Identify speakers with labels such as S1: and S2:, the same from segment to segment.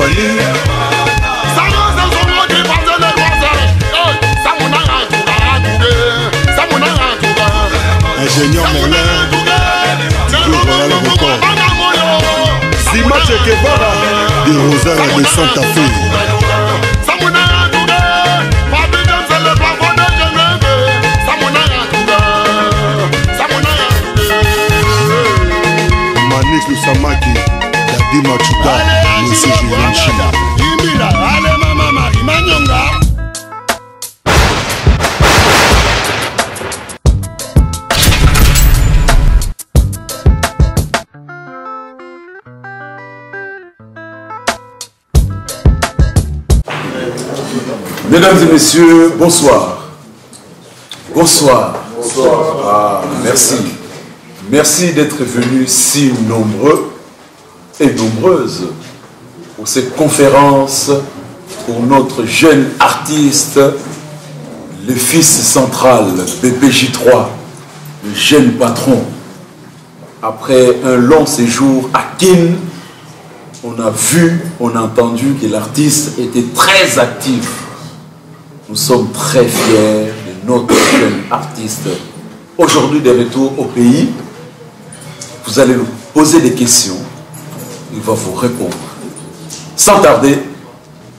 S1: Mani. Ingénieur Merlin, toujours Royal Record. Zima Chekevara, des Rosales de Santa Fe. Manik Lusamaki, Dadi Machuka, Monsieur Jivanchi. Allez maman Marie Manyonga.
S2: Mesdames et messieurs, bonsoir. Bonsoir. Bonsoir. Ah, merci. Merci d'être venus si nombreux et nombreuses pour cette conférence pour notre jeune artiste, le fils central, BBJ3, le jeune patron. Après un long séjour à Kin, on a vu, on a entendu que l'artiste était très actif. Nous sommes très fiers de notre jeune artiste. Aujourd'hui, de retour au pays, vous allez nous poser des questions. Il va vous répondre. Sans tarder,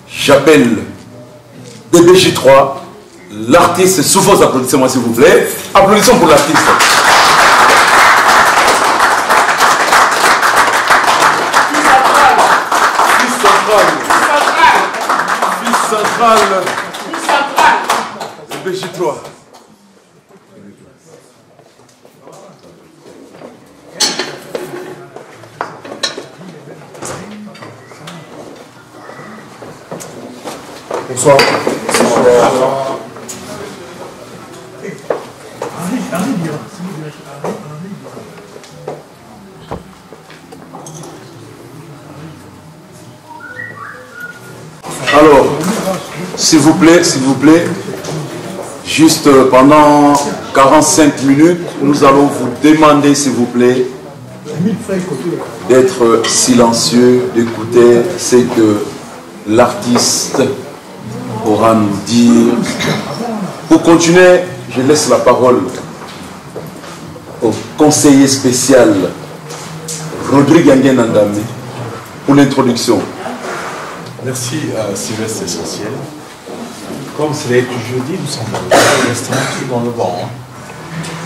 S2: j'appelle BBJ3, l'artiste, sous vos applaudissements s'il vous plaît. Applaudissements pour l'artiste. Fils central. BBJ3.
S1: Bonsoir.
S2: Alors, s'il vous plaît, juste pendant 45 minutes, nous allons vous demander, s'il vous plaît, d'être silencieux, d'écouter ce que l'artiste aura à nous dire. Pour continuer, je laisse la parole au conseiller spécial Rodrigue Nguyen-Andame pour l'introduction.
S3: Merci à Sylvestre Essentiel. Comme cela est toujours dit, nous sommes dans le restaurant qui est dans le vent.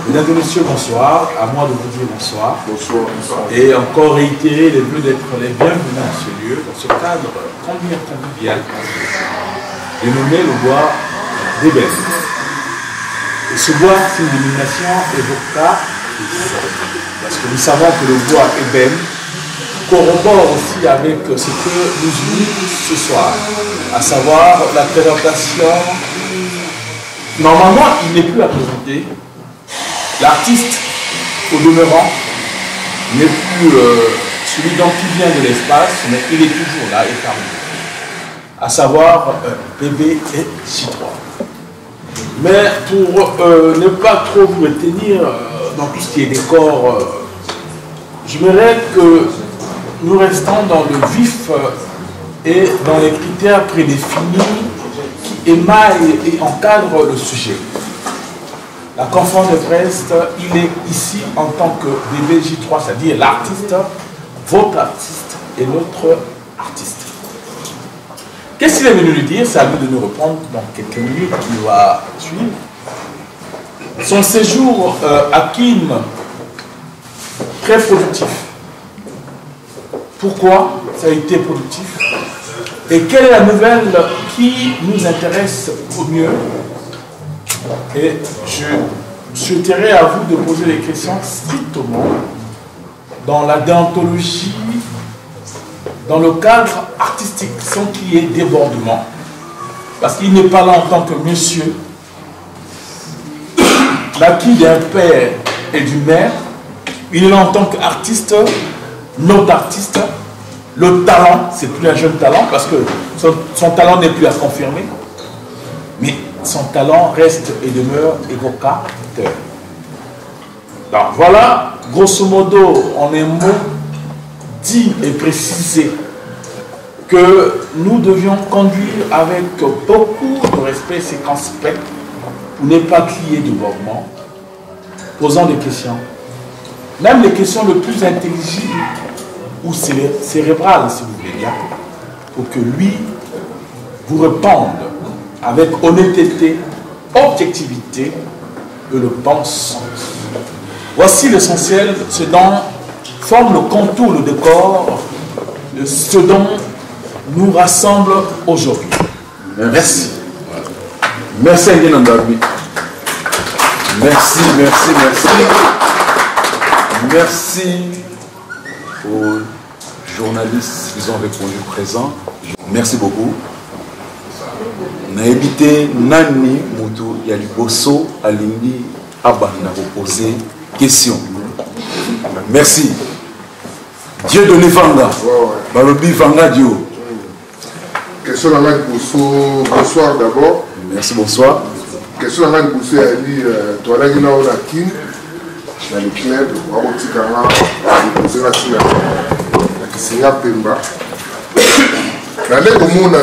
S3: Mesdames et messieurs, bonsoir. À moi de vous dire bonsoir.
S2: Bonsoir.
S3: Et encore réitérer les vœux d'être les bienvenus dans ce lieu, dans ce cadre combien convivial, dénommé le bois d'ébène. Et ce bois, c'est une dénomination évocatrice, parce que nous savons que le bois ébène corrobore aussi avec ce que nous unit ce soir, à savoir la présentation. Normalement, il n'est plus à présenter. L'artiste, au demeurant, n'est plus celui dont il vient de l'espace, mais il est toujours là et parmi nous. À savoir BBJ3. Mais pour ne pas trop vous retenir dans tout ce qui est décor, j'aimerais que nous restons dans le vif et dans les critères prédéfinis qui émaillent et encadrent le sujet. La conférence de presse, il est ici en tant que BBJ3, c'est-à-dire l'artiste, votre artiste et notre artiste. Qu'est-ce qu'il est venu lui dire? C'est à lui de nous répondre dans quelques minutes qui va suivre. Son séjour à Kin, très productif. Pourquoi ça a été productif? Et quelle est la nouvelle qui nous intéresse au mieux? Et je souhaiterais à vous de poser des questions strictement dans la déontologie, dans le cadre artistique, sans qu'il y ait débordement. Parce qu'il n'est pas là en tant que monsieur, l'acquis d'un père et d'une mère. Il est là en tant qu'artiste, notre artiste. Le talent, c'est plus un jeune talent parce que son talent n'est plus à confirmer. Mais son talent reste et demeure évocateur. Donc voilà, grosso modo, en un mot, dit et précisé que nous devions conduire avec beaucoup de respect, circonspect, pour ne pas crier du mouvement, posant des questions. Même les questions les plus intelligibles ou cérébrales, si vous voulez bien, pour que lui vous réponde avec honnêteté, objectivité et le bon sens. Voici l'essentiel, ce dont forme le contour, le décor de ce dont nous rassemble aujourd'hui.
S2: Merci. Merci Nguyen Ndarbi. Merci, merci, merci. Merci aux journalistes qui ont répondu présents. Merci beaucoup. On a évité Nani Moutou Yaliboso Alingi Abana pour poser question. Merci. Dieu donné Vanga. Balobi Vanga Dieu.
S4: Question à Nani Bosso. Bonsoir d'abord.
S2: Merci, bonsoir.
S4: Question à Nani Bosso. Elle dit toi là, il y a un kin dans le club. On va dire qu'on a posé la Chine. C'est un Pemba. Dans les communes,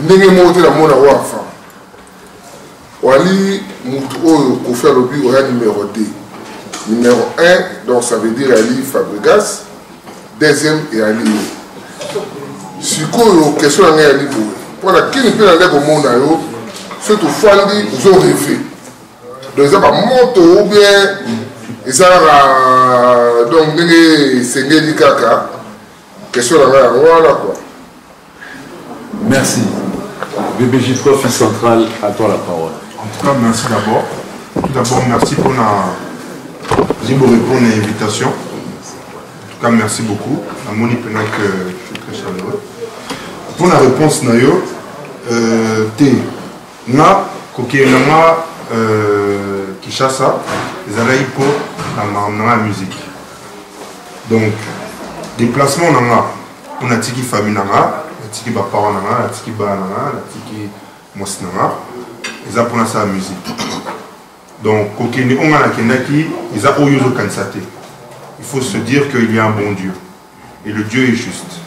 S4: ndenge mote la mona wafa wali mutu oyo kofi alobi oya numéro 2 numéro 1 donc ça veut dire Ali Fabregas deuxième et Ali sikoyo question ngai ali boye mpona kini mpe na ndeko mona yo so tofandi ozo rêve donc eza bamoto ou bien eza kaka donc ndenge esengeli kaka question na ngai yango wana quoi.
S2: Merci. Bébé J3, fils central, à toi la parole.
S5: En tout cas, merci d'abord. Tout d'abord, merci pour répondre à l'invitation. En tout cas, merci beaucoup. À mon que je suis très chaleureux. Pour la réponse, Nayo, na kokenama Kishasa, les allaient pour la musique. Donc, déplacement, on a tiki famille, tiki ba parents nanga, tiki ba nanga, tiki mos nanga, ils apprennent ça la musique. Donc, kokende on a kendaki, ils a oyozo kansate. Il faut se dire qu'il y a un bon Dieu et le Dieu est juste.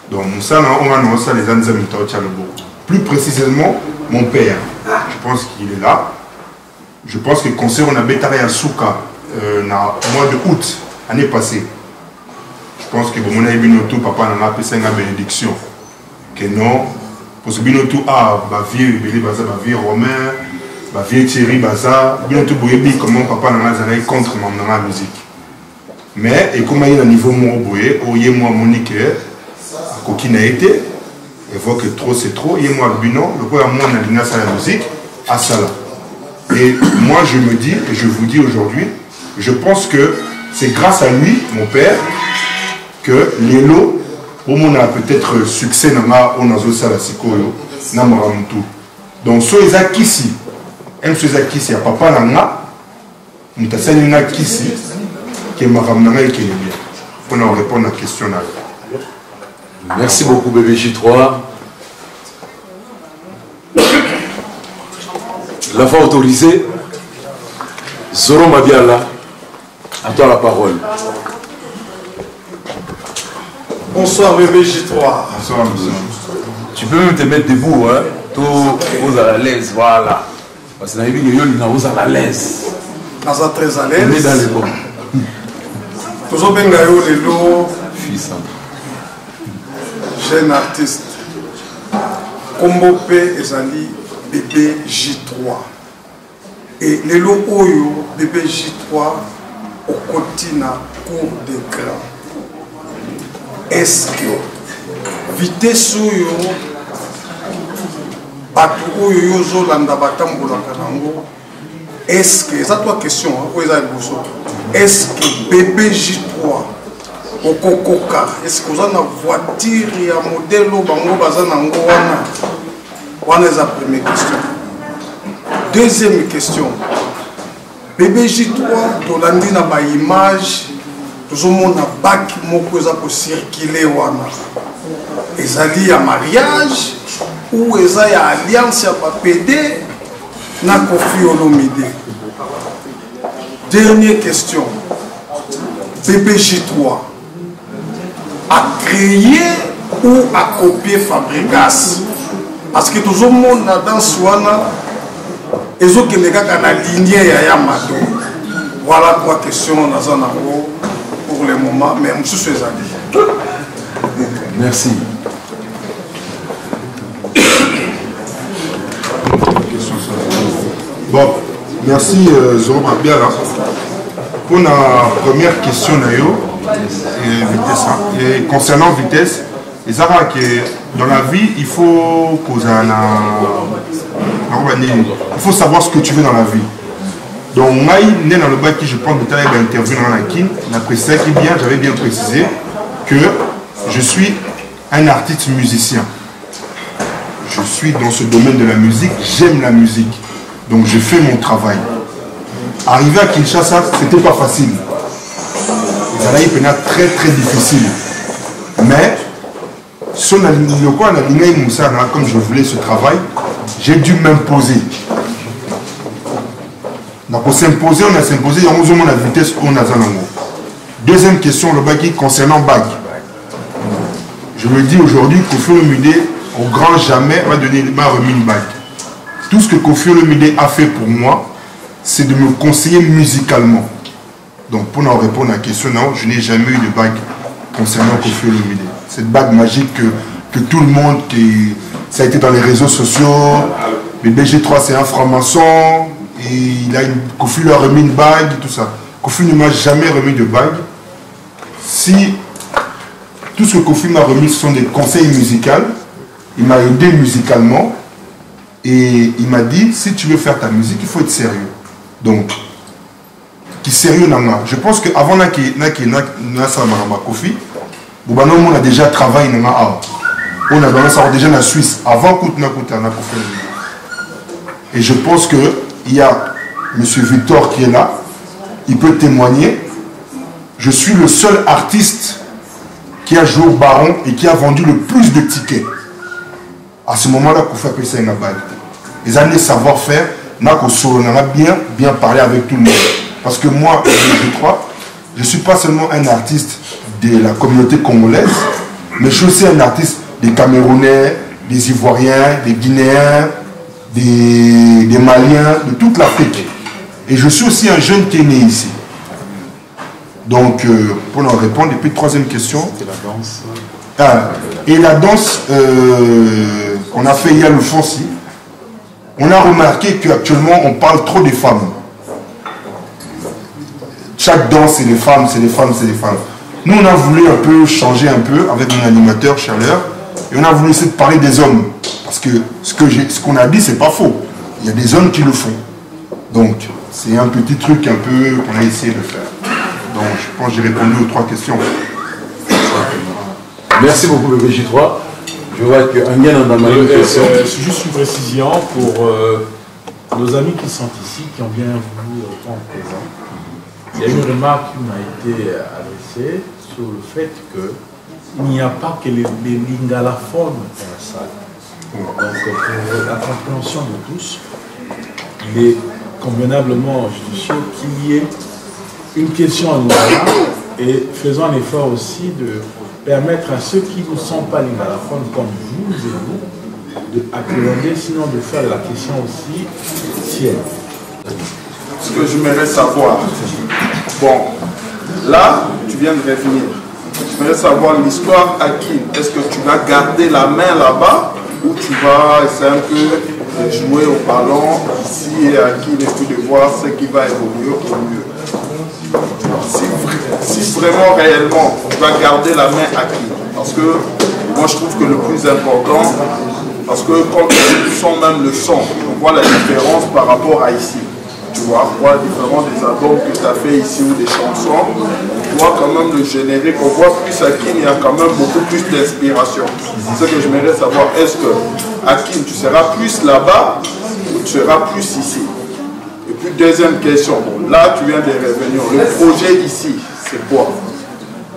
S5: Donc, Moussa on a ça les anzami tauchalebo. Plus précisément, mon père. Je pense qu'il est là. Je pense que le concert on a bétaré à Souka na mois de août année passée. Je pense que mon ami Binoto papa n'a pas fait une bénédiction. Que non, parce que Binotou a ma vie, ma vie romain, ma vie Thierry Baza, Binotou Boyebi, comment papa n'a pas contre ma musique. Mais, et comme il y a un niveau moins boye, il y a moi Monique, qui n'a été, évoque trop c'est trop, il y a moi Bino, le quoi moi on a la musique, à ça là. Et moi je me dis, et je vous dis aujourd'hui, je pense que c'est grâce à lui, mon père, que Lélo, au monde a peut-être succès dans on a ça la sikoyo na maramutu donc so eza kisi em so eza kisi ya papa nanga mutasani na kisi que maramnanga et que bien pour nous répondre à la question là.
S2: Merci beaucoup bébé J3. La voix autorisée. Zoro Mabiala, à toi la parole.
S6: Bonsoir bébé J3.
S5: Bonsoir, monsieur.
S2: Tu peux même te mettre debout, hein. Tout vous à l'aise, voilà. Parce que dans les vidéos, il vous à l'aise.
S6: Nous sommes très à
S2: On est
S6: l'aise.
S2: dans les bons.
S6: Toujours bien gaillot les lots.
S2: Fils.
S6: Jeune artiste. Combo P ezali bébé J3. Et les lots oyo bébé J3 au continent cours d'écran. Est-ce que vitesse oyo bato oyo yozo landa batambolaka nango est-ce que ça toi question est-ce que bébé J3 au kokoka est-ce que vous avez une voiture ya modèle bango baza nango wana eza première question. Deuxième question, bébé J3 tolandi na ba image tozomona bac moko eza ko circuler wana ezali ya mariage ou eza ya alliance ya papede na Koffi Olomide. Dernière question, bébé J3 à créer ou à copier Fabregas. Parce que tout le monde dans Swana, ils ont qu'il y a la lignée à Yamato. Voilà trois questions pour le moment, mais je suis allé.
S2: Merci.
S5: Bon, merci Zoro Mabiala. Pour la première question, vitesse, et concernant vitesse, il dans la vie, il faut savoir ce que tu veux dans la vie. Donc, moi, dans le bac, je prends le temps d'interview dans la KIN, j'avais bien précisé que je suis un artiste musicien. Je suis dans ce domaine de la musique, j'aime la musique. Donc, je fais mon travail. Arriver à Kinshasa, c'était pas facile. C'était très très difficile. Mais, comme je voulais ce travail, j'ai dû m'imposer. Donc, on a s'imposé, on a la vitesse qu'on a. Deuxième question, le bac concernant BAG. Je me dis aujourd'hui, Kofi Olomide, au grand jamais, m'a remis une bague. Tout ce que Kofi Olomide a fait pour moi, c'est de me conseiller musicalement. Donc, pour en répondre à la question, non, je n'ai jamais eu de bague concernant Kofi Olomide. Cette bague magique que tout le monde, ça a été dans les réseaux sociaux, le BG3 c'est un franc-maçon, et Kofi lui a remis une bague, tout ça. Kofi ne m'a jamais remis de bague. Si tout ce que Kofi m'a remis, ce sont des conseils musicaux, il m'a aidé musicalement, et il m'a dit, si tu veux faire ta musique, il faut être sérieux. Donc, qui sérieux nanga. Je pense qu'avant Kofi, on a déjà travaillé dans on a déjà en Suisse, avant Kofi. Et je pense qu'il y a M. Victor qui est là, il peut témoigner. Je suis le seul artiste qui a joué au Baron et qui a vendu le plus de tickets. À ce moment-là, Kofi a payé ça une balle. Les années savoir-faire, on a bien parlé avec tout le monde. Parce que moi, je crois, je ne suis pas seulement un artiste de la communauté congolaise, mais je suis aussi un artiste des Camerounais, des Ivoiriens, des Guinéens, des Maliens, de toute l'Afrique. Et je suis aussi un jeune qui est né ici. Donc, pour en répondre, et puis troisième question. C'est la danse. Et la danse qu'on a fait hier le Fonsi, on a remarqué qu'actuellement, on parle trop des femmes. Chaque danse, c'est les femmes, c'est les femmes, c'est les femmes. Nous, on a voulu un peu changer un peu avec mon animateur, Chaleur, et on a voulu essayer de parler des hommes. Parce que ce qu'on a dit, c'est pas faux. Il y a des hommes qui le font. Donc, c'est un petit truc un peu qu'on a essayé de faire. Donc, je pense que j'ai répondu aux trois questions.
S2: Merci beaucoup, BBJ3. Je vois qu'un gain dans ma question.
S3: C'est juste une précision pour nos amis qui sont ici, qui ont bien voulu répondre présent. Il y a une remarque qui m'a été adressée sur le fait qu'il n'y a pas que les lingalaphones dans la salle. Donc, pour la compréhension de tous, il est convenablement judicieux qu'il y ait une question en lingala et faisons un effort aussi de permettre à ceux qui ne sont pas lingalaphones comme vous et nous d'appréhender, sinon de faire la question aussi sienne.
S6: Ce que j'aimerais savoir, bon, là, tu viens de revenir. J'aimerais savoir l'histoire à qui. Est-ce que tu vas garder la main là-bas ou tu vas essayer un peu de jouer au ballon ici et à qui et puis de voir ce qui va évoluer au mieux. Si vraiment réellement tu vas garder la main à qui. Parce que moi je trouve que le plus important, parce que quand on sent même le son, on voit la différence par rapport à ici. Tu vois, on voit la différence des albums que tu as fait ici ou des chansons. On voit quand même le générique, on voit plus à Kim, il y a quand même beaucoup plus d'inspiration. C'est ce que j'aimerais savoir. Est-ce que à Kim, tu seras plus là-bas ou tu seras plus ici? Et puis deuxième question, bon, là tu viens de revenir. Le projet ici, c'est quoi?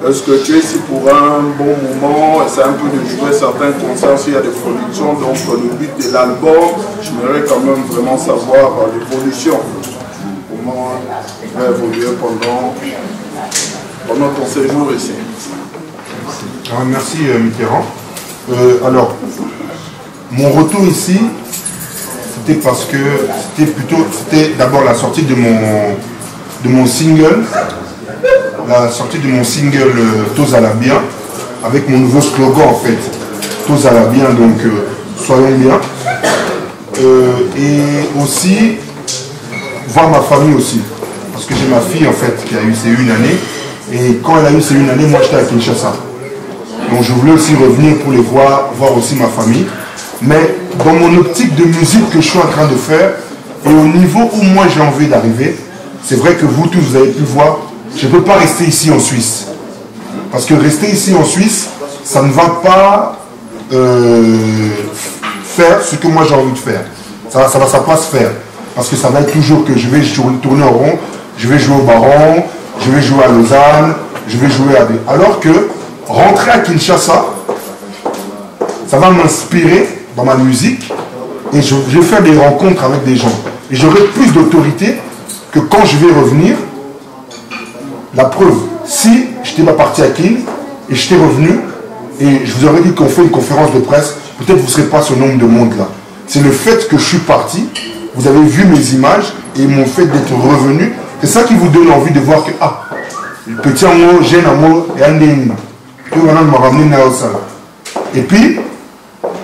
S6: Est-ce que tu es ici pour un bon moment? C'est un peu de jouer certains concerts s'il y a des productions. Donc le but de l'album, j'aimerais quand même vraiment savoir l'évolution. Comment il va évoluer pendant ton séjour ici.
S5: Merci Mitterrand. Alors, mon retour ici, c'était parce que c'était d'abord la sortie de mon single, Tous à la bien, avec mon nouveau slogan en fait, Tous à la bien, donc soyons bien. Et aussi, voir ma famille aussi, parce que j'ai ma fille en fait qui a eu ses 1 année, et quand elle a eu ses 1 année, moi j'étais à Kinshasa. Donc je voulais aussi revenir pour les voir aussi ma famille. Mais dans mon optique de musique que je suis en train de faire, et au niveau où moi j'ai envie d'arriver, c'est vrai que vous tous, vous avez pu voir, je ne peux pas rester ici en Suisse. Parce que rester ici en Suisse, ça ne va pas faire ce que moi j'ai envie de faire. Ça va pas se faire. Parce que ça va être toujours que je vais tourner en rond, je vais jouer au Baron, je vais jouer à Lausanne, je vais jouer à des... Alors que rentrer à Kinshasa, ça va m'inspirer dans ma musique et je vais faire des rencontres avec des gens. Et j'aurai plus d'autorité que quand je vais revenir. La preuve, si je n'étais pas parti à Kin et j'étais revenu et je vous aurais dit qu'on fait une conférence de presse, peut-être vous ne serez pas ce nombre de monde là. C'est le fait que je suis parti, vous avez vu mes images et mon fait d'être revenu, c'est ça qui vous donne envie de voir que le petit amour, jeune amour et un déni. Et puis,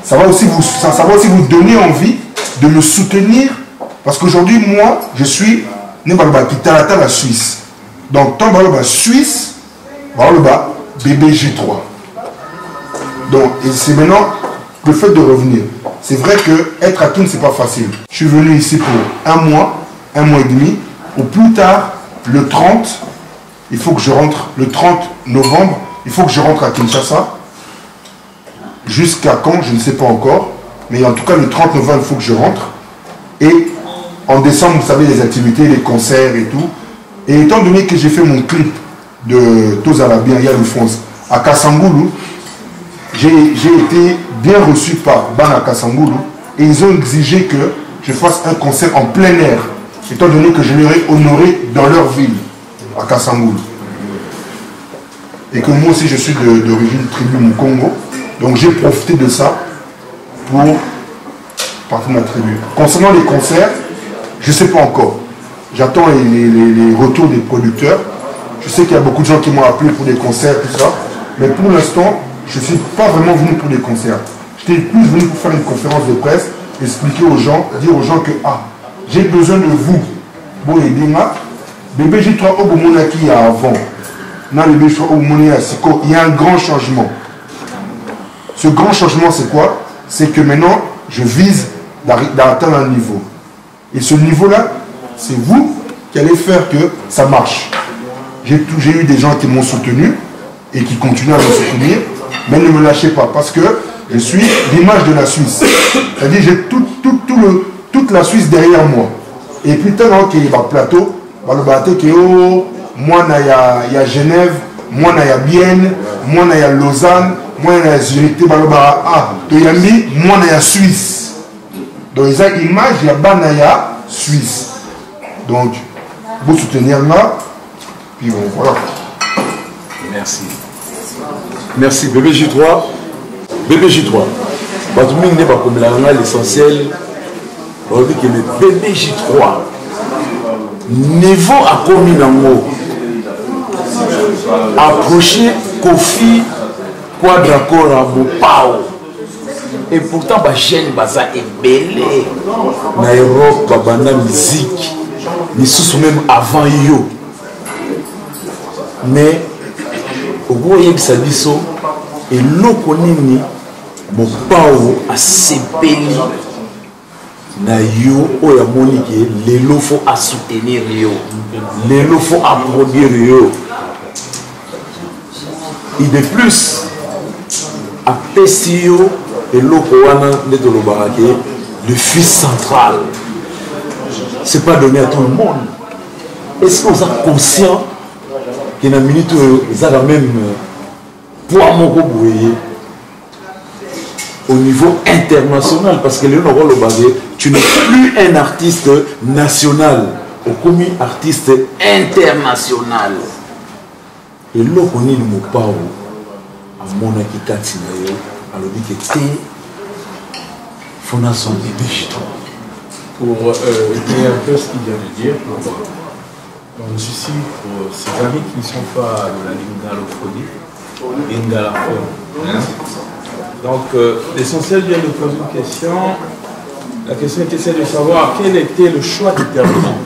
S5: ça va aussi vous donner envie de me soutenir. Parce qu'aujourd'hui, moi, je suis la Suisse. Donc, tant que Suisse, BBJ3. Donc, et c'est maintenant le fait de revenir. C'est vrai que être à Kin, c'est pas facile. Je suis venu ici pour 1 mois et demi. Au plus tard, le 30, il faut que je rentre, le 30 novembre, il faut que je rentre à Kinshasa. Jusqu'à quand, je ne sais pas encore. Mais en tout cas, le 30 novembre, il faut que je rentre. Et en décembre, vous savez, les activités, les concerts et tout. Et étant donné que j'ai fait mon clip de Tous à la bien, Yann France, à Kassangoulou, j'ai été bien reçu par Bana Kassangoulou. Et ils ont exigé que je fasse un concert en plein air. Étant donné que je l'aurais honoré dans leur ville, à Kassangoulou. Et que moi aussi, je suis d'origine tribu Mukongo. Donc j'ai profité de ça pour partir de ma tribu. Concernant les concerts, je ne sais pas encore. J'attends les retours des producteurs. Je sais qu'il y a beaucoup de gens qui m'ont appelé pour des concerts, tout ça. Mais pour l'instant, je ne suis pas vraiment venu pour des concerts. J'étais plus venu pour faire une conférence de presse, expliquer aux gens, dire aux gens que j'ai besoin de vous. Bon, et Dima, BBJ3 Ogomonaki avant. Dans le BBJ3 Ogomonaki à Siko, il y a un grand changement. Ce grand changement, c'est quoi? C'est que maintenant, je vise d'atteindre un niveau. Et ce niveau-là, c'est vous qui allez faire que ça marche. J'ai eu des gens qui m'ont soutenu et qui continuent à me soutenir, mais ne me lâchez pas parce que je suis l'image de la Suisse. C'est-à-dire j'ai toute la Suisse derrière moi. Et puis, tant qu'il y a un plateau, moi, il y a Genève, moi, il y a Bienne, moi, il y a Lausanne, moi, il y a Zurich, moi, il y a Suisse. Donc, il y a l'image, il y a Suisse. Donc, vous soutenir là, puis bon, voilà.
S2: Merci. Merci, BBJ3. BBJ3. L'essentiel, on dit que le BBJ3, niveau à Kominango, approcher Kofi Quadracora Mopao. Et pourtant, les jeunes sont belés. En Europe, la musique, ils sont même avant eux. Mais, au bout de ça, et l'eau nini Mopao a sepeli na yo oya monike lelo faut à soutenir yo lelo faut à produire yo et de plus à Pessio et l'Okowana le fils central c'est pas donné à tout le monde. Est-ce que vous êtes conscient qu'il y a une minute vous avez même poids mon au niveau international, parce que tu n'es plus un artiste national, au commis artiste international. Et là, on est le mot
S3: mon akikati na yo alobi que te fona son bébé pour dire un peu ce qu'il vient de dire donc ceci pour ces amis qui ne sont pas de la lingalophonie lingalaphone donc l'essentiel vient de poser une question. La question était celle de savoir quel était le choix déterminant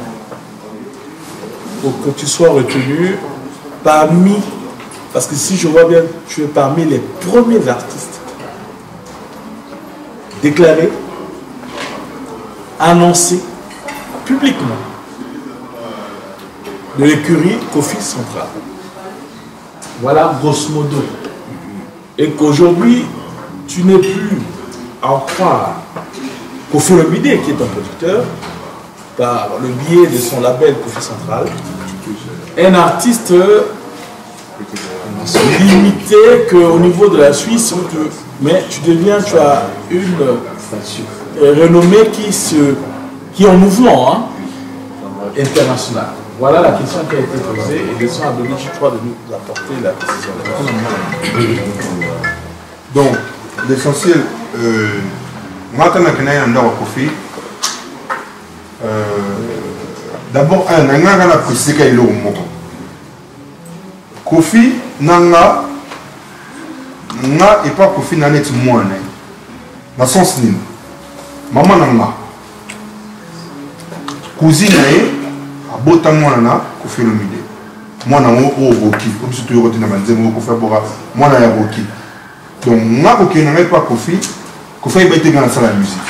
S3: pour que tu sois retenu parmi, parce que si je vois bien, tu es parmi les premiers artistes déclarés, annoncés publiquement de l'écurie Kofi Central. Voilà grosso modo. Et qu'aujourd'hui, tu n'es plus à en croire Kofi Olomide, qui est un producteur, par le biais de son label Kofi Central, un artiste limité qu'au niveau de la Suisse, mais tu as une renommée qui est en mouvement international. Voilà la question qui a été posée et laissons à Denis, je crois, de nous apporter la précision.
S5: Donc, l'essentiel, maintenant que nous avons Kofi, d'abord, nous avons précisé qu'il y a le mot. Kofi, nanga et pas Kofi n'a net moins. Dans son sens, maman nanga, cousine a bota mwana Kofi Olomide. Mwana o Rocky, comme si tu étais dans ma zone Kofi Bora, mwana ya Rocky. Donc moi OK n'a pas Kofi, Kofi a été dans la musique.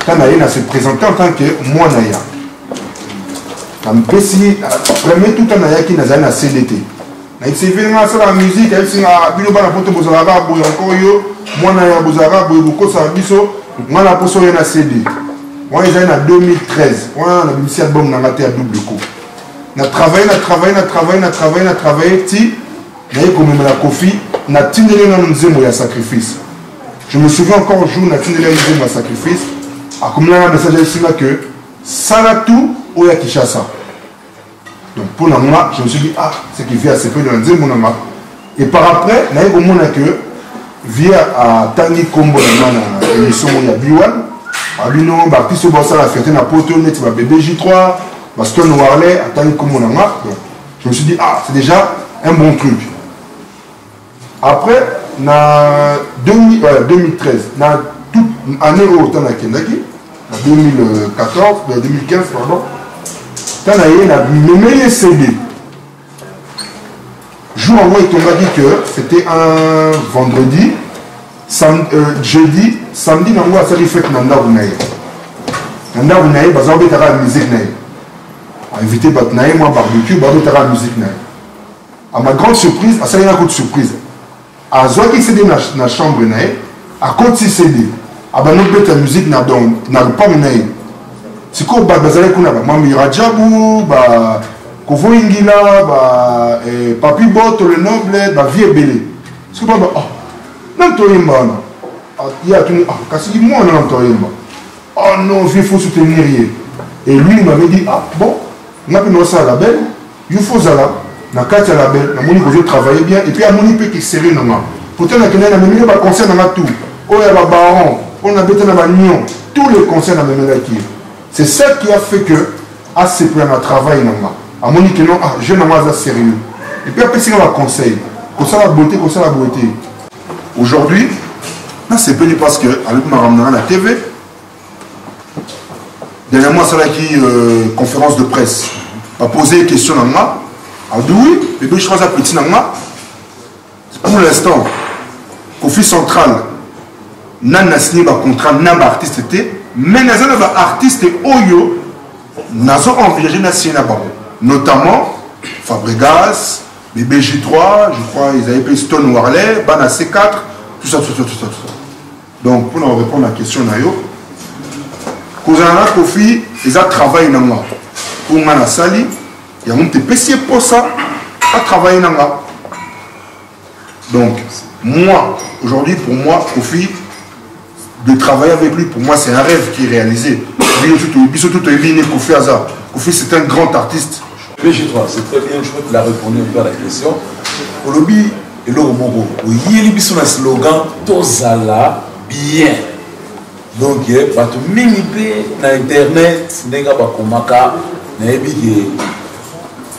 S5: Quand il a se présenté en tant que mwana ya. Premier tout en aya qui n'a pas CDT. Il s'est venu à la musique, il s'est venu à la photo de Bozara, encore yo, moi na ya Bozara, beaucoup ça biso, moi la poso na CD. Moi j'ai en 2013, moi la musique album na raté à double coup. Na travaillé, ti, na comme la Kofi, na tindele na nzembo ya sacrifice. Je me souviens encore un jour na tindele na nzembo ya sacrifice, a comme là message ici que ça la tout ou ya Kinshasa. Donc pour moi, je me suis dit, ah, c'est qui vient à CP de l'Anzé Mounama. Et par après, je me suis dit que via à Tangi Kombo, l'émission de Biwan, à l'union, l'artiste Bossa, la fierté, la Potonet, la BBJ3, la Stone Warley, à Tangi Kombo. Donc je me suis dit, ah, c'est déjà un bon truc. Après, en 2013, dans toute année où on a Kendaki, en 2015, pardon, quand on a le meilleur CD, jour en moi, il m'a dit que c'était un vendredi, jeudi, samedi, on a fait Nanda Ounaye. Nanda Ounaye, on a fait la musique. On a invité Batnaye, moi, barbecue, on a fait la musique. À ma grande surprise, ça y a une surprise. À Zoaki CD dans la chambre, à côté CD, à la musique, dans le pas Ounaye. C'est quoi bazale kuna ba Mami Rajabu ba Kovo Ingila ba Papi Boto le noble ba vie belé. C'est quoi ba ah non toyemba na. Il y a tout ah kasi moi non toyemba. Oh non, il faut soutenir. Et lui il m'avait dit ah bon, on a pu ça à la belle, il faut ça là, na carte à la belle, na moni que je travaille bien et puis à moni peut qui sérieux na. Pourtant na kenna na memi ba concert na tout. Oh ya ba baron, on a bêté na ba nion, tous les concerts na memi qui. C'est ça qui a fait que à ce point de travail, à mon que non, je n'ai pas sérieux. Et puis après, c'est un conseil. Comme ça, la beauté, comme ça, la beauté. Aujourd'hui, c'est pas parce que, avec ma ramenant à la TV, dernièrement, c'est là qui conférence de presse. A posé une question à moi. A dit oui, mais je crois que petit pour l'instant, Kofi Central, n'a signé un contrat, n'a pas artiste été. Mais nous avons des artistes oyo, nous avons envisagé notamment Fabregas, BBJ3, je crois ils avaient payé Stone Warley, Bana C4, tout ça. Donc pour nous répondre à la question, Kozana Kofi, ils ont travaillé dans moi. Pour moi, la sali, il y a un petit PC pour ça, à travailler dans moi. Donc moi, aujourd'hui, pour moi, Kofi, de travailler avec lui, pour moi, c'est un rêve qui est réalisé. Kofi, c'est un grand artiste.
S2: BG3, c'est très bien, je crois qu'il a répondu un peu à la question. Au lobby, et le moko oyeli biso na slogan tozala bien. Donc bato mingi pe na internet ndenge bakomaka nayebi ke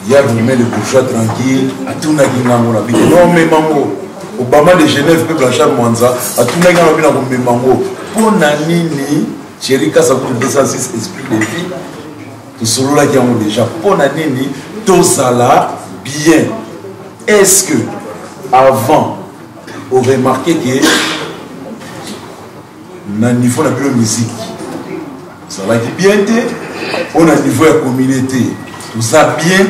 S2: ya vraiment le bourgeois tranquille atunaki ngango na bike non memango Obama de Genève pe Blanchard Mwanza atunaki ngango na komemango mpona nini Chérika Sakout 206 esprit de vie tosololaki yango déjà mpona nini tozala bien. Est-ce que avant on remarquait que na niveau de la musique ça va être bien, on a niveau de la communauté tout a bien,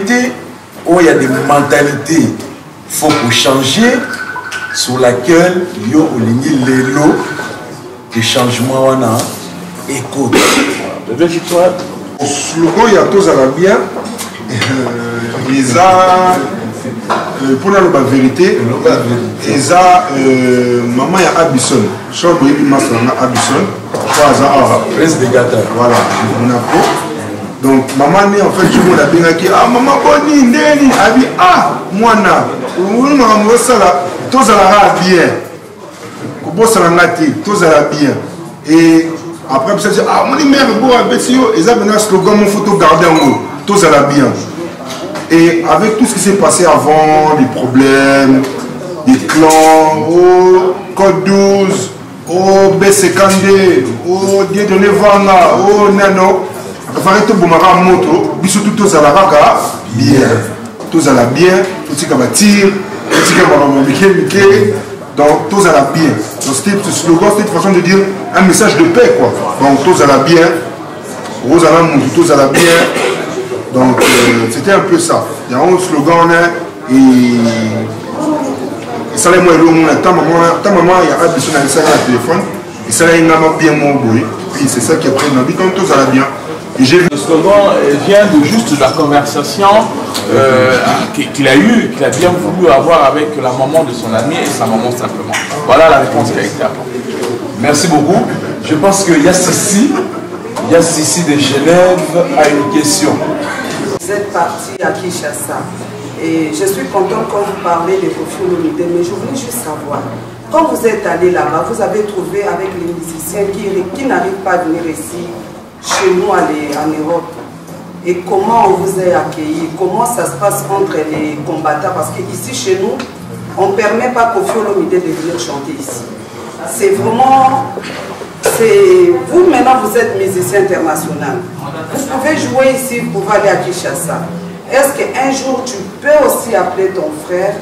S2: où il y a des mentalités il faut changer sur laquelle il y a les lots de changement on a écoute
S5: le slogan il y a tous à la bien ils a pour la vérité ils a maman il y a Abisson je crois que maman c'est Abisson
S2: prince de Gata
S5: voilà donc maman en fait je me la bien qui ah maman boni ndeni abi ah mwana on m'a ça là tous à la bien ko ça la ngati tous à la bien et après ça ah mon mère bo abesio ils a un slogan mon photo garder en haut tous à la bien. Et avec tout ce qui s'est passé avant, les problèmes, les clans, au Code 12, au BCKD, au Dieudonné Vanga, au Nano, il faut que moto, bisous tous à la raka, bien, tous à la bien, tout ce qui va tirer, tout ce qui va donc tous à la bien. Donc c'était ce slogan, c'était une façon de dire un message de paix quoi. Donc tous à la bien, tous à la bien. Donc c'était un peu ça. Il y a un slogan et ça les moi ta maman il y a Abisson dans le téléphone et ça là il n'a pas bien mon bruit. Puis c'est ça qui a pris ma vie comme tout ça va bien.
S3: Le slogan vient de juste de la conversation qu'il a eue, qu'il a bien voulu avoir avec la maman de son ami et sa maman simplement. Voilà la réponse qui a été apportée.
S2: Merci beaucoup. Je pense que Yassissi de Genève a une question.
S7: Vous êtes parti à Kinshasa et je suis content quand vous parlez de Koffi Olomide, mais je voulais juste savoir, quand vous êtes allé là-bas, vous avez trouvé avec les musiciens qui n'arrivent pas à venir ici, chez nous en Europe, et comment on vous a accueilli, comment ça se passe entre les combattants, parce qu'ici chez nous, on ne permet pas Koffi Olomide de venir chanter ici. C'est vraiment... Vous maintenant vous êtes musicien international. Vous pouvez jouer ici pour aller à Kinshasa. Est-ce qu'un jour tu peux aussi appeler ton frère,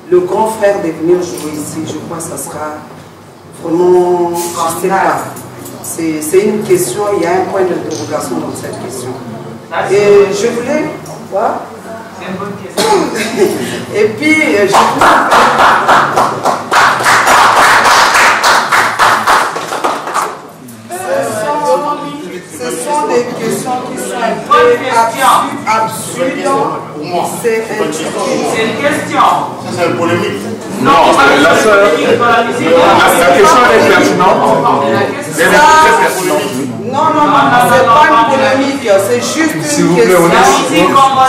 S7: le grand frère, de venir jouer ici? Je crois que ça sera vraiment... Je ne sais pas. C'est une question, il y a un point d'interrogation dans cette question. Et je voulais... Quoi? C'est une bonne question. Et puis, je ce sont des questions qui sont un peu absurdes. C'est une question.
S4: C'est une polémique.
S3: Non, la question est pertinente.
S7: Non, c'est pas une polémique, c'est juste une question.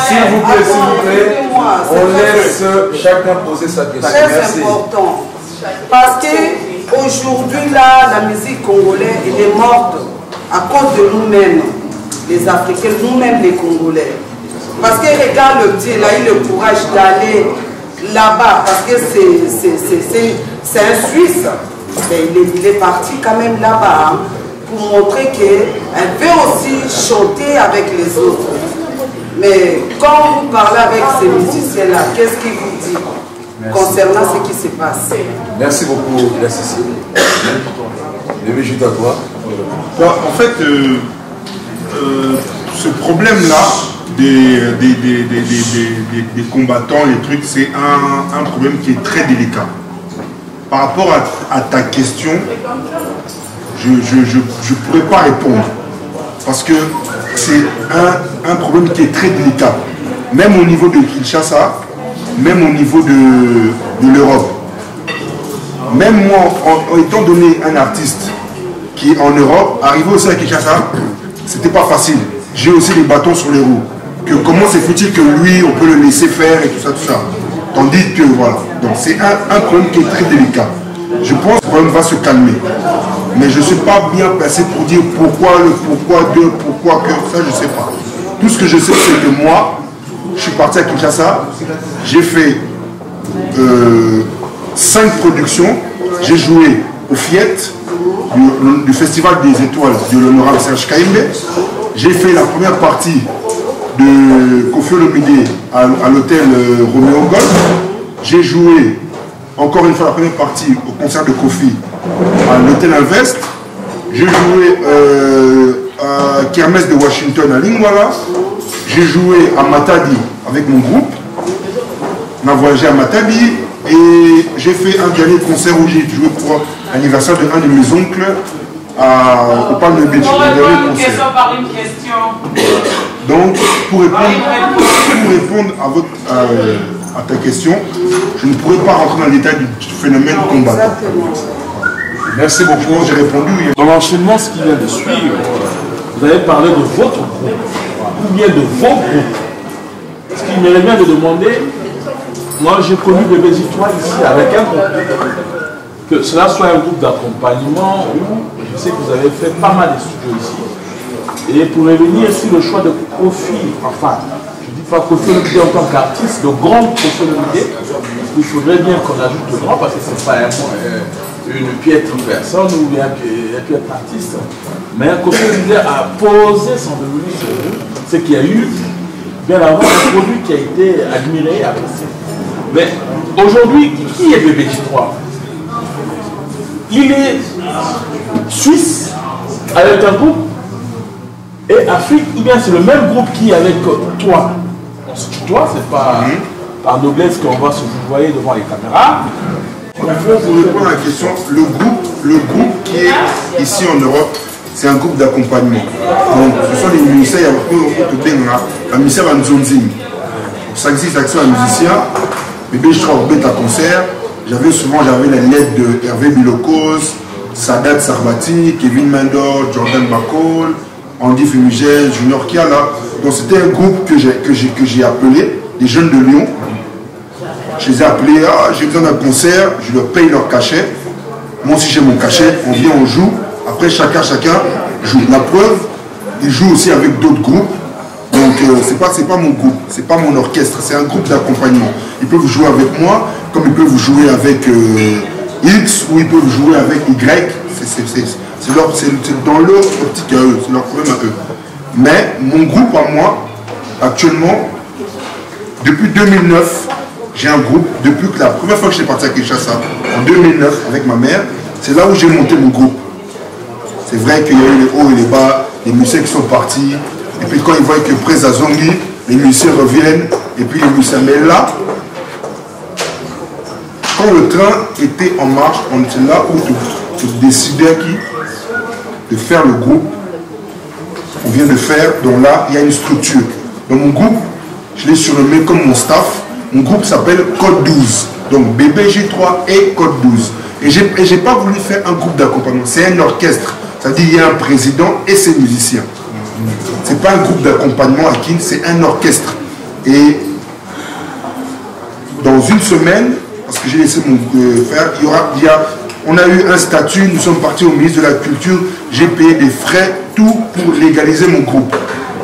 S2: S'il vous plaît, on laisse chacun poser sa question.
S7: Très important. Parce qu'aujourd'hui, là, la musique congolaise, elle est morte à cause de nous-mêmes, les Africains, nous-mêmes les Congolais. Parce que regarde le petit, il a eu le courage d'aller là-bas, parce que c'est un Suisse. Mais il est parti quand même là-bas hein, pour montrer qu'elle veut aussi chanter avec les autres. Mais quand vous parlez avec ces musiciens-là, qu'est-ce qu'ils vous disent concernant ce qui se passe?
S2: Merci beaucoup, merci. Bébé, juste à toi.
S5: Bon, en fait, ce problème-là des combattants, les trucs, c'est un problème qui est très délicat. Par rapport à ta question, je ne pourrais pas répondre. Parce que c'est un problème qui est très délicat. Même au niveau de Kinshasa, même au niveau de l'Europe. Même moi, en étant donné un artiste qui est en Europe, arrivé aussi à Kinshasa, c'était pas facile. J'ai aussi des bâtons sur les roues. Que comment c'est fait-il que lui, on peut le laisser faire et tout ça, tout ça.
S1: Tandis que voilà, donc c'est un problème qui est très délicat. Je pense que le problème va se calmer. Mais je ne suis pas bien placé pour dire pourquoi, le pourquoi, de pourquoi, que ça, je ne sais pas. Tout ce que je sais, c'est que moi, je suis parti à Kinshasa, j'ai fait 5 productions, j'ai joué au FIET, du Festival des Étoiles de l'honorable Serge Kaimbe. J'ai fait la première partie de Kofi Olomide à l'hôtel Roméo Golf. J'ai joué encore une fois la première partie au concert de Kofi à l'hôtel Invest. J'ai joué à Kermesse de Washington à Lingwala. J'ai joué à Matadi avec mon groupe. On a voyagé à Matadi et j'ai fait un dernier concert où j'ai joué pour l'anniversaire de un de mes oncles au Palme Beach.
S8: Question par une question.
S1: Donc, pour répondre à ta question, je ne pourrais pas rentrer dans le détail du phénomène combattant. Merci beaucoup, j'ai répondu.
S3: Dans l'enchaînement, ce qui vient de suivre, vous avez parlé de votre groupe, ou bien de vos groupes. Ce qui m'irait bien de demander, moi j'ai connu le BJ3 ici avec un groupe, que cela soit un groupe d'accompagnement où je sais que vous avez fait pas mal de studios ici. Et pour revenir sur le choix de Kofi, enfin, je ne dis pas Kofi Olomide en tant qu'artiste, le grand Kofi Olomide, il faudrait bien qu'on ajoute le grand parce que ce n'est pas une piètre personne ou bien un piètre artiste. Mais Kofi Olomide a posé son revenu sur vous, ce qu'il y a eu bien avant un produit qui a été admiré et apprécié. Mais aujourd'hui, qui est BBJ3? Il est suisse avec un groupe et Afrique, ou bien c'est le même groupe qui est avec toi? On se tutoie, c'est pas par noblesse qu'on va se vouvoyer devant les caméras.
S1: Pour répondre à la question, le groupe qui est ici en Europe, c'est un groupe d'accompagnement. Donc, ce sont les musiciens, il y a beaucoup de musiciens à Nzonzing. Ça existe l'action à musicien, mais je travaille au bêta concert. Souvent j'avais les lettres de Hervé Bilokos, Sadat Sarbati, Kevin Mendor, Jordan Bacol, Andy Fumigel, Junior Kiala. Donc c'était un groupe que j'ai appelé, des jeunes de Lyon. Je les ai appelés, j'ai besoin d'un concert, je leur paye leur cachet. Moi aussi j'ai mon cachet, on vient, on joue. Après chacun joue. La preuve, ils jouent aussi avec d'autres groupes. Donc c'est pas mon groupe, c'est pas mon orchestre, c'est un groupe d'accompagnement. Ils peuvent jouer avec moi, comme ils peuvent jouer avec X ou ils peuvent jouer avec Y. C'est dans leur optique à eux, c'est leur problème à eux. Mais mon groupe à moi, actuellement, depuis 2009, j'ai un groupe. Depuis que la première fois que j'étais parti à Kinshasa, en 2009, avec ma mère, c'est là où j'ai monté mon groupe. C'est vrai qu'il y a eu les hauts et les bas, les musiciens qui sont partis. Et puis quand ils voient que Prez Zongi, les musiciens reviennent. Et puis les musiciens. Mais là, quand le train était en marche, on était là où tu décidais de faire le groupe. On vient de faire. Donc là, il y a une structure. Dans mon groupe, je l'ai surnommé comme mon staff. Mon groupe s'appelle Code 12. Donc BBJ3 et Code 12. Et je n'ai pas voulu faire un groupe d'accompagnement. C'est un orchestre. C'est-à-dire qu'il y a un président et ses musiciens. Ce n'est pas un groupe d'accompagnement à Kin, c'est un orchestre. Et dans une semaine, parce que j'ai laissé mon frère, on a eu un statut, nous sommes partis au ministre de la Culture, j'ai payé des frais, tout pour légaliser mon groupe.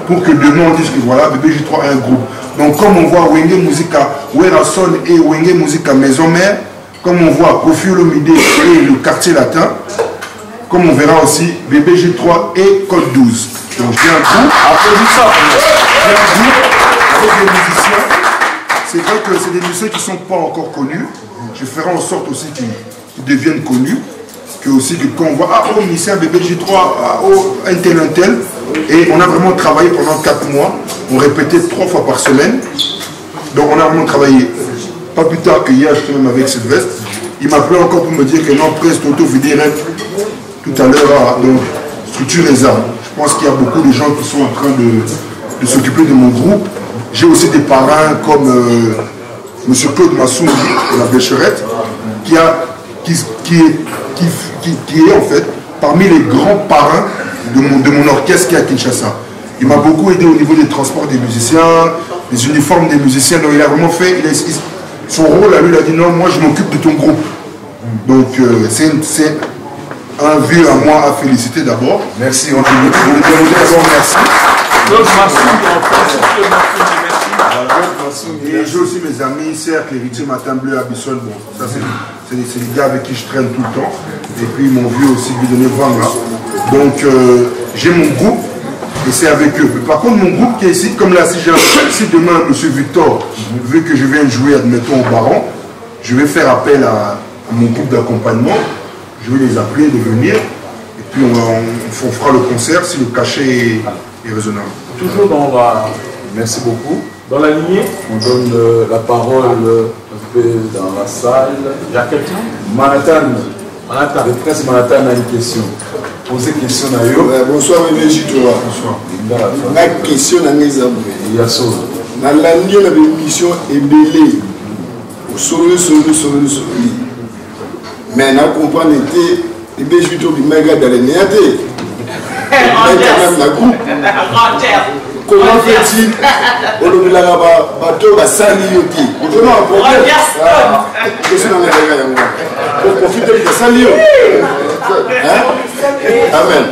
S1: Pour que demain on dise que voilà, BBJ3 est un groupe. Donc comme on voit Wenge Musica, Werason et Wenge Musica Maison Mère, comme on voit Kofi Olomide et le quartier latin, comme on verra aussi BBJ3 et Code 12. Donc j'ai un groupe, j'ai un groupe avec des musiciens. C'est vrai que c'est des musiciens qui ne sont pas encore connus. Je ferai en sorte aussi qu'ils deviennent connus. Que aussi que quand on voit, musicien BBJ3, un tel. Et on a vraiment travaillé pendant 4 mois. On répétait 3 fois par semaine. Donc on a vraiment travaillé. Pas plus tard que hier, j'étais même avec Sylvestre. Il m'appelait encore pour me dire que non, Presse Toto Vidirect tout à l'heure. Donc, structure les armes. Je pense qu'il y a beaucoup de gens qui sont en train de s'occuper de mon groupe. J'ai aussi des parrains comme M. Claude Massoumi de la Bécherette, qui est en fait parmi les grands parrains de mon orchestre qui est à Kinshasa. Il m'a beaucoup aidé au niveau des transports des musiciens, des uniformes des musiciens. Donc il a vraiment fait, son rôle à lui, il a dit non, moi je m'occupe de ton groupe. Donc c'est un vieux à moi à féliciter d'abord.
S2: Merci,
S1: on lui dit d'abord merci. Et j'ai aussi mes amis, cercle, héritier Matin Bleu à Bissol. Bon, ça c'est les gars avec qui je traîne tout le temps. Et puis ils m'ont vu aussi lui donner Vanga. Donc j'ai mon groupe et c'est avec eux. Mais par contre, mon groupe qui est ici, comme là, si demain M. Victor, vu que je viens de jouer, admettons, au Baron, je vais faire appel à mon groupe d'accompagnement. Je vais les appeler de venir. Et puis on fera le concert si le cachet est raisonnable.
S3: Toujours dans la...
S2: Merci beaucoup.
S3: Dans la lignée,
S2: on donne la parole un peu dans la salle.
S3: Il y a quelqu'un?
S2: Manhattan. Le prince Manhattan a une question. Posez question à eux.
S9: Bonsoir, M. Jitoa.
S2: Bonsoir.
S9: Ma question à mes amis.
S2: Yasso.
S9: Dans l'année, la émission est belée. Solo. Mais on comprend que les Jitoa qui m'ont dans les néatés. Comment fait-il au lobby de la bateau va s'allier? Comment on peut je suis dans les règles pour profiter de s'allier. Amen.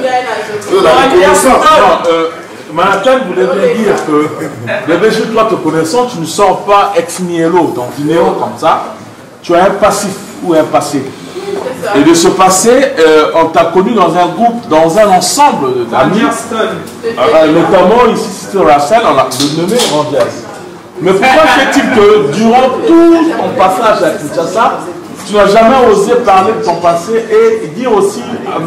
S3: Manhattan voulait bien dire que, les BG, toi te connaissant, tu ne sors pas ex nihilo dans une néo comme ça. Tu as un passif ou un passé. Et de ce passé, on t'a connu dans un groupe, dans un ensemble d'amis. Notamment ici sur la scène, on l'a nommé Rangers. Mais pourquoi fait-il que durant tout ton passage à Kinshasa, tu n'as jamais osé parler de ton passé et dire aussi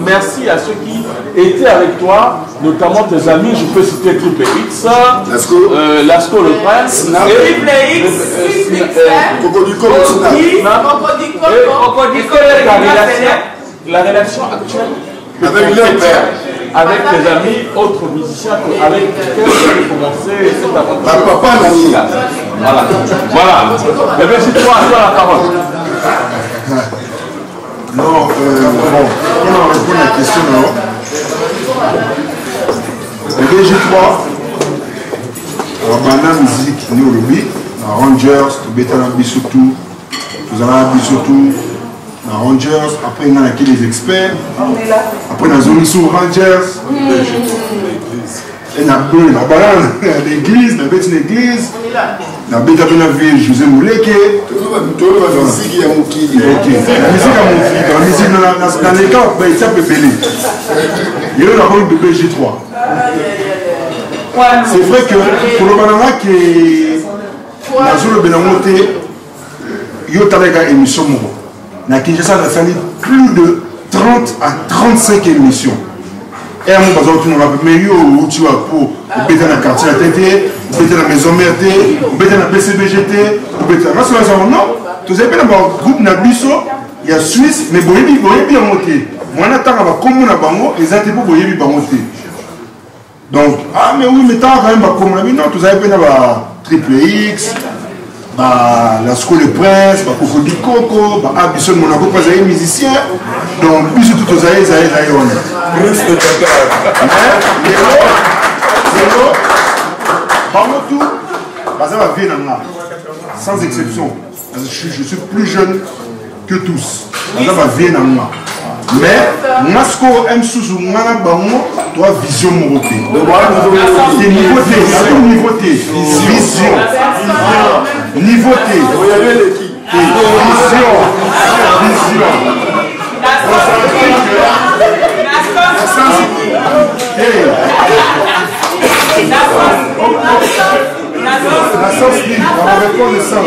S3: merci à ceux qui étaient avec toi, notamment tes amis, je peux citer Triple X, Lasco le Prince,
S8: Triple X,
S3: Cocodico, la rédaction actuelle avec tes amis, autres musiciens avec lesquels tu as commencé cette aventure. Voilà. Mais bien, c'est toi, la parole.
S1: Non, bon, on répond à la question, non. Le DG3, la musique, nous, le beat, la Rangers, le Bétana Bissotou, nous allons à Bissotou, la Rangers, après il y a les experts, après il y a Zoni sur Rangers, et la balade, l'église, la bête l'église, la bête à la ville, José Mouleke.
S9: La musique à mon qui.
S1: Ok, la musique à mon qui, la musique dans les cas, il s'appelle Bélé. Il y a eu la rôle de BG3. C'est vrai que pour le Banana qui est dans le Bénamoté, il y a eu une émission. Dans Kinshasa, on a fait plus de 30 à 35 émissions. Et à mon bazar, tu nous rappelles, mais où tu vas pour péter dans le quartier à TT, péter dans la maison mère, péter dans la PCBGT, péter dans la maison. Non, tu sais, dans le groupe Nabiso, il y a Suisse, mais Boyebi bien monté. Moi, on attend comme on a bango, les autres pour Boyebi bien monté. Donc, ah, mais oui, mais t'as quand même comme on a mis, non, tu sais, il y a Triple X. La School de Prince, Coco du Coco, Abisson Monaco, pas des musiciens. Donc, plus de tout ça, ils ont. Ça va venir sans exception. Je suis plus jeune que tous. Ça va venir. Mais, moi, ce qu'on aime sous moi, toi, vision morotée. C'est nouveauté, c'est une nouveauté. Vision. Nouveauté. Vision. La sens libre, on va répondre le sens.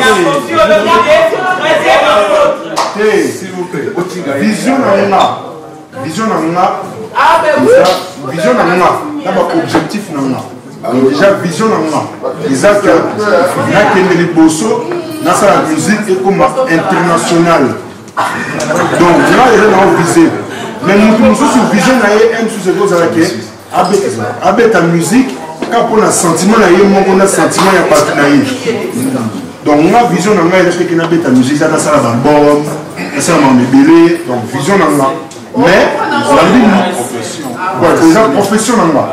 S1: S'il vous plaît. Vision dans vision objectif déjà vision déjà que les bossos dans la musique est comme internationale. Donc là il est visé mais nous sur vision sous avec ta musique quand on a sentiment on a sentiment il y a pas donc moi vision est que na ta musique ça dans l'album ça m'a mébélé donc vision mais ils ont professionnellement.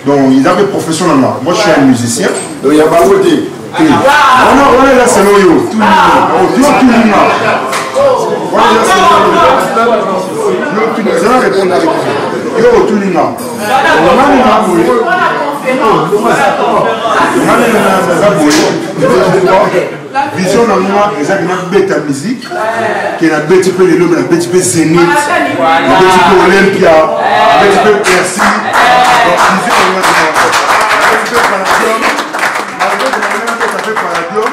S1: Donc ils avaient professionnellement. Moi je suis un musicien.
S9: Donc il y a pas côté.
S1: Voilà la Sanoyo. Tulinga. Voilà la Sanoyo. Yo Tulinga. Vision na moi ezaki na beta musique qui na beti pe lelo na beti pe Zénith na beti pe Olympia na beti pe Percy donc vision na moi beti pe Palladium na beti pe Palladium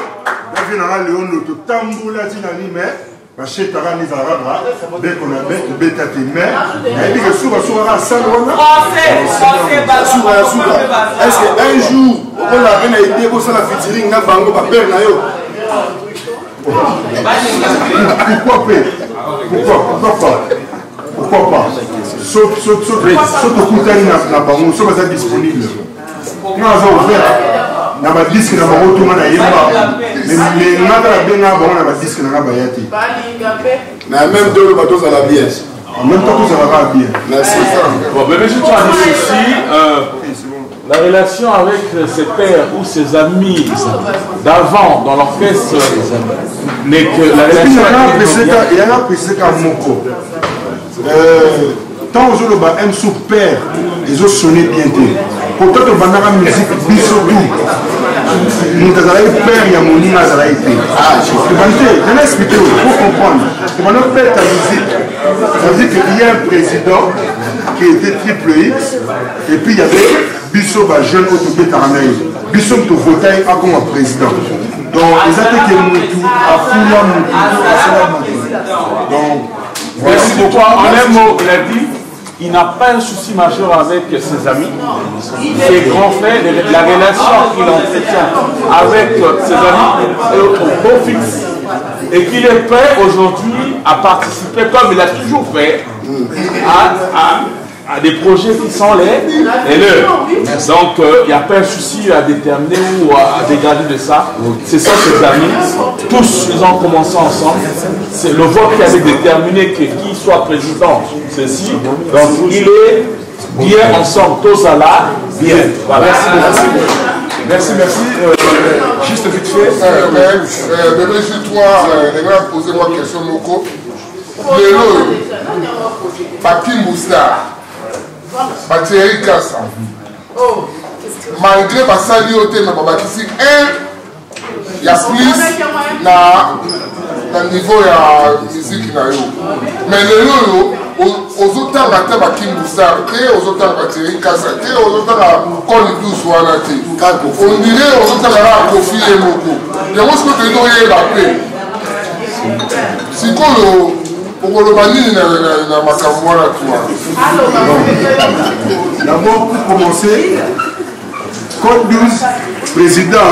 S1: na vi na Léon to tamboula tinani mais ba chetara ni zarara be kona be beta te mais na bi que souvent à salona
S9: est-ce que un jour on a une idée pour ça la featuring na bango ba père na yo.
S1: Pourquoi pas saute au Koutani na bango, sauf que c'est disponible. Quand on a ouvert, on a un disque dans bango, tout le monde a yéba. Mais on a bien un disque dans la bayati.
S9: Mais même deux le bateau ça la bien.
S1: En même temps, tout ça va bien.
S9: Merci.
S3: Bon, mais je dois dire ceci. La relation avec ses pères ou ses amis d'avant dans l'orchestre n'est que la relation.
S1: Il y a un précédent à Moko. Tant aux autres, un sous-père, ils ont sonné bien. Pourtant, on va dans la musique, bisous. Nous avons père, il y a mon nom, ça a été. Je vais expliquer, il faut comprendre. Quand on fait ta musique, ça veut dire qu'il y a un président qui était triple X, et puis il y avait Bissot, jeune autobé Taranaï. Bissot, tu votais comme un président. Donc, les attaques qui Moutou, à Foula Moutou, donc,
S3: merci beaucoup. En un mot, il a dit. Il n'a pas un souci majeur avec ses amis, ses grands frères, la relation qu'il entretient avec ses amis est au beau fixe. Et qu'il est prêt aujourd'hui à participer, comme il a toujours fait, à des projets qui sont les leurs. Donc il n'y a pas un souci à déterminer ou à dégrader de ça. C'est ça ses amis. Tous ils ont commencé ensemble. C'est le vote qui avait déterminé qui soit président. Ceci. Donc il est bien ensemble. Tous à la bien. Voilà.
S2: Merci. Juste vite fait.
S4: Bébé, je dois poser moi une question, Moko. Lélo, Bakim Boustar. Thierry Kassa. Malgré Bassali Ote, mais Babakisi, il y a plus na niveau de la musique. Mais les aux autres temps, Bakim Boustar, aux autres temps, Thierry Kassa, aux autres temps, Col Douce, on dirait aux autres temps, Kofi et Moko. Il y a un peu de temps, il y a si pour le banni, il y a ma camoire.
S1: D'abord, pour commencer, Code 12, président,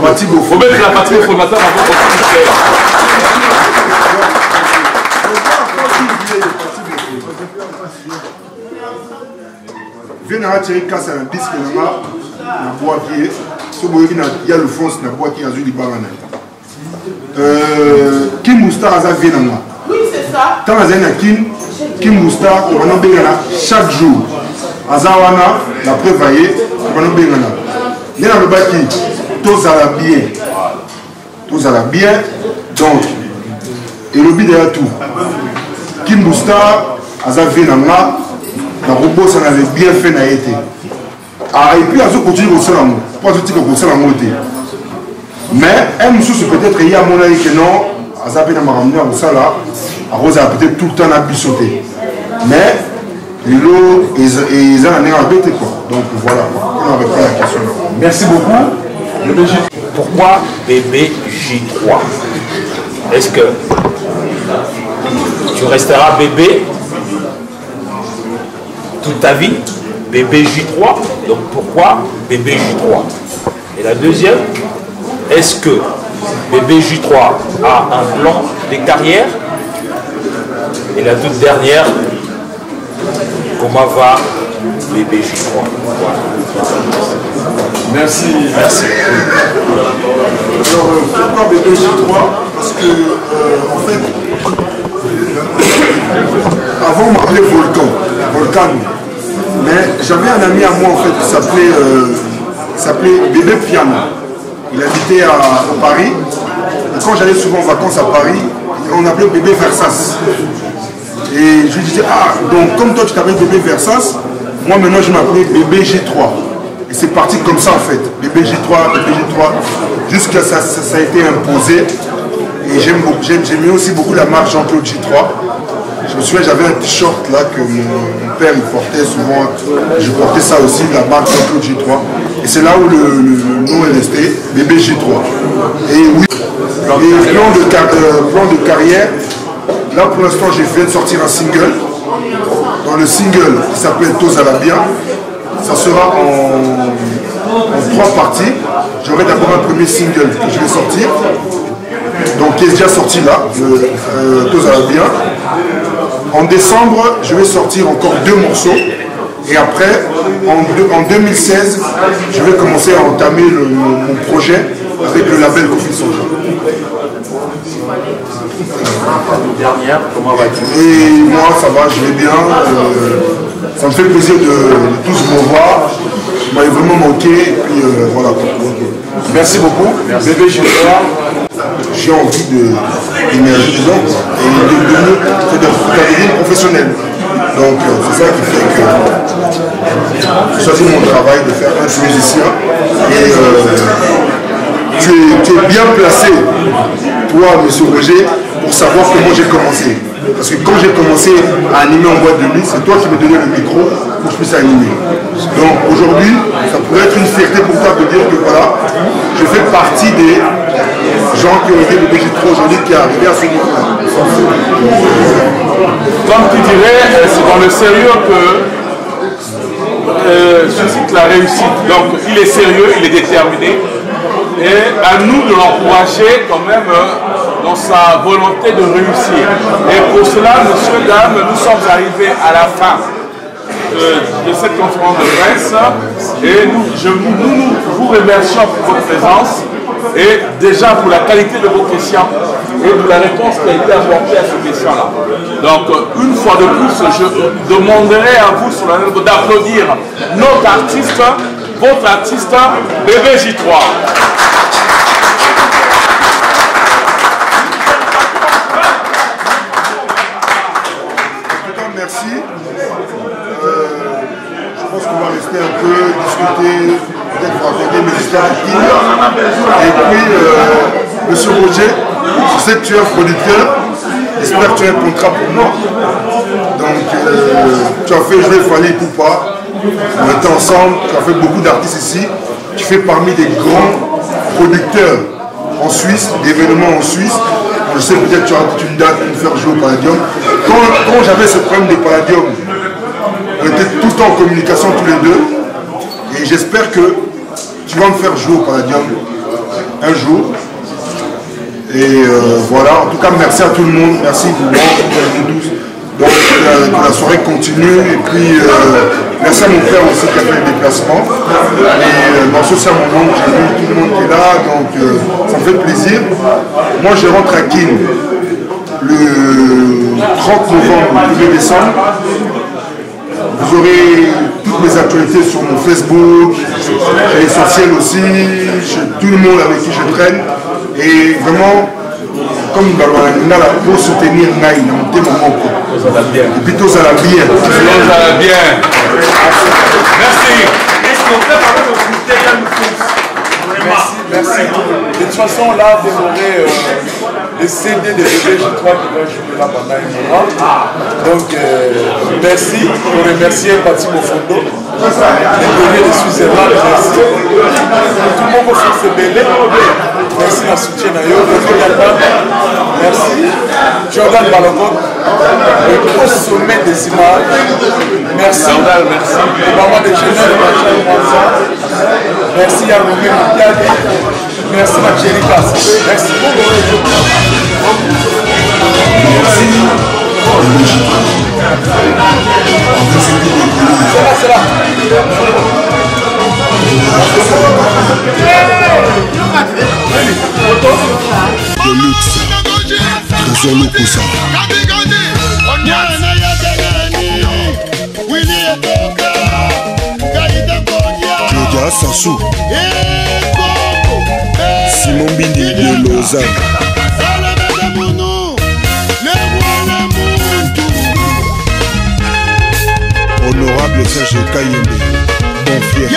S1: Matibo.
S3: Faut mettre la patrie formateur avant qu'on
S1: viens à Thierry Kassa, un disque na bois qui est, il y a le fond, na bois qui a du barana. Kim Moustar a vu dans moi.
S8: Oui, c'est ça.
S1: Tant que Kim Moustar, on va nous chaque jour. Azawana, la prévaillée, on va nous bénir. Il y a le bâti, tous à la bien. Tous à la bien. Donc, et le but de tout. Kim Moustar a vu dans moi. La robot, ça avait bien fait na été. Et puis, elle continue au salon. Pas de titre au salon. Mais un monsieur peut-être il y a mon avis que non, à ça peine à m'amener au sala, à Rose a peut-être tout le temps à bisauter. Mais ils ont un air embêté quoi. Donc voilà, on a répondu à la question.
S3: Merci beaucoup.
S10: Pourquoi bébé J3? Est-ce que tu resteras bébé toute ta vie? Bébé J3. Donc pourquoi bébé J3? Et la deuxième, est-ce que bébé J3 a un plan de carrière? Et la toute dernière, comment va bébé J3? Voilà.
S3: Merci.
S1: Alors pourquoi bébé J3? Parce que en fait, avant on m'appelait Volcan. Mais j'avais un ami à moi en fait qui s'appelait qui s'appelait Bébé Piano. Il habitait à Paris. Et quand j'allais souvent en vacances à Paris, on appelait Bébé Versas. Et je lui disais, ah, donc comme toi tu t'appelles Bébé Versas, moi maintenant je m'appelais Bébé G3. Et c'est parti comme ça en fait. Bébé G3, jusqu'à ça a été imposé. Et j'aimais aussi beaucoup la marque Jean-Claude G3. Je me souviens, j'avais un t-shirt là que mon père il portait souvent. Je portais ça aussi, la marque Jean-Claude G3. Et c'est là où le nom est resté, Bébé G3. Et oui, et plan de carrière. Là pour l'instant, je viens de sortir un single. Dans le single qui s'appelle Tous à la bien, ça sera en 3 parties. J'aurai d'abord un premier single que je vais sortir. Donc qui est déjà sorti là, Tous à la bien. En décembre, je vais sortir encore 2 morceaux. Et après, en 2016, je vais commencer à entamer mon projet avec le label Kofi Sonja.
S10: Dernière, comment vas-tu?
S1: Et moi, ça va, je vais bien. Ça me fait plaisir de tous vous revoir. Vous m'avez vraiment manqué. Et puis voilà. Merci beaucoup.
S10: Merci.
S1: Bébé, j'ai envie d'émerger dedans et de devenir professionnel. Donc c'est ça qui fait que j'ai choisi mon travail de faire un musicien. Et tu es bien placé, toi, monsieur Roger, pour savoir comment j'ai commencé. Parce que quand j'ai commencé à animer en boîte de nuit, c'est toi qui me donnais le micro pour que je puisse animer. Donc aujourd'hui, ça pourrait être une fierté pour toi de dire que voilà, je fais partie des gens qui ont été le BG3 aujourd'hui qui est arrivé à ce niveau-là.
S3: Comme tu dirais, c'est dans le sérieux que suscite la réussite. Donc il est sérieux, il est déterminé. Et à nous de l'encourager quand même dans sa volonté de réussir. Et pour cela, monsieur, dame, nous sommes arrivés à la fin de cette conférence de presse. Et nous vous remercions pour votre présence et déjà pour la qualité de vos questions et pour la réponse qui a été apportée à ces questions-là. Donc, une fois de plus, je demanderai à vous sur la note d'applaudir notre artiste, votre artiste, Bébé J3.
S1: Merci. Je pense qu'on va rester un peu, discuter, peut-être raconter mes histoires de et puis, monsieur Roger, je sais que tu es un producteur, j'espère que tu as un contrat pour moi. Donc, tu as fait jouer Fally Ipupa, on était ensemble, tu as fait beaucoup d'artistes ici, tu fais parmi des grands producteurs en Suisse, d'événements en Suisse. Je sais peut-être que tu as une date pour me faire jouer au Palladium. Quand j'avais ce problème de Palladium, on était tout le temps en communication tous les deux. Et j'espère que tu vas me faire jouer au Palladium un jour. Et voilà, en tout cas merci à tout le monde, merci vous tous. Donc que la soirée continue et puis merci à mon frère aussi qui a fait le déplacement. Et merci aussi à mon oncle, j'ai vu tout le monde qui est là, donc ça me fait plaisir. Moi je rentre à Kin le 30 novembre, le 1er décembre. Vous aurez toutes mes actualités sur mon Facebook, j'ai Essentiel aussi, chez tout le monde avec qui je traîne. Et vraiment, comme dans la pour soutenir Naï, dans mon moment. Et puis tous à la bien.
S3: Tous à la bien. Merci.
S8: Est-ce qu'on peut parler de soutien?
S2: Merci. De toute façon, là, vous aurez les CD de Bébé J3 qui vont jouer là pendant un mois. Donc, merci. Je remercie Pati Mofondo, les données de Switzerland. Merci. Tout le monde fait ce bébé. Merci à soutien à eux. Merci. Jordan Balogon, le gros sommet des images. Merci. Merci. Maman de Genève, merci à Romain Moudiadi. Merci à Jérica. Merci beaucoup. C'est là.
S11: De luxe, Trésor Lokosa. Claudia Sassou Simon Bindi de Lausanne Honorable Serge Kayembe Bon fier